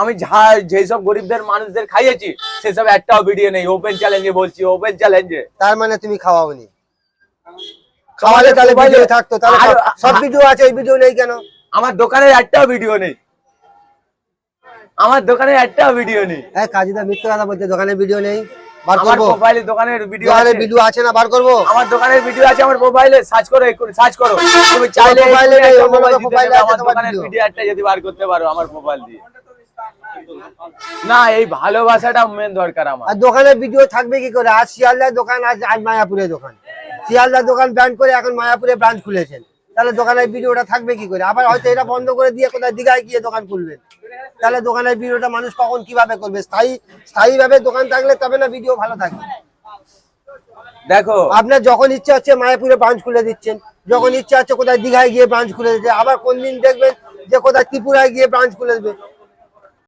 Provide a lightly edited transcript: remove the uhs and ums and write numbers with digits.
আমি যেসব গরিবদের মানুষদের খাইয়েছি সেসব একটাও ভিডিও নেই। ওপেন চ্যালেঞ্জে বলছি, ওপেন চ্যালেঞ্জে। তার মানে তুমি খাওয়াওনি? খাওয়ালে তাহলে ভিডিও থাকতো, তাহলে সব ভিডিও আছে, ওই ভিডিও নেই কেন? আমার দোকানের একটাও ভিডিও নেই, আমার দোকানে একটাও ভিডিও নেই। এই কাজীদা মিথ্যা কথা বলতে, দোকানের ভিডিও নেই, বার করব। আমার প্রোফাইলে দোকানের ভিডিও আছে, দোকানের ভিডিও আছে না, বার করব। আমার দোকানের ভিডিও আছে, আমার মোবাইলে সার্চ করো, এক্ষুনি সার্চ করো। তুমি চাইলে মোবাইলে নেই, মোবাইল মোবাইলে আছে আমার তোমার দোকানের ভিডিও। ভিডিও একটা যদি বার করতে পারো আমার মোবাইল দিয়ে। না, এই ভালোবাসাটা মেন দরকার আমার। আর দোকানের ভিডিও থাকবে কি করে? আজ শিয়ালদার দোকান, আজ মায়াপুরে দোকান। শিয়ালদার দোকান ব্র্যান্ড করে এখন মায়াপুরে ব্রাঞ্চ খুলেছেন, তাহলে দোকানের ভিডিওটা থাকবে কি করে? আবার হয়তো এটা বন্ধ করে দিয়ে কোথায় দীঘায় গিয়ে দোকান খুলবেন, তাহলে দোকানের ভিডিওটা মানুষ কখন কিভাবে করবে? স্থায়ীভাবে দোকান থাকলে তবে না ভিডিও ভালো থাকবে। দেখো, আপনার যখন ইচ্ছা হচ্ছে মায়াপুরে ব্রাঞ্চ খুলে দিচ্ছেন, যখন ইচ্ছা হচ্ছে কোথায় দীঘায় গিয়ে ব্রাঞ্চ খুলে দিচ্ছে, আবার কোন দিন দেখবেন যে কোথায় ত্রিপুরায় গিয়ে ব্রাঞ্চ খুলে দেবে।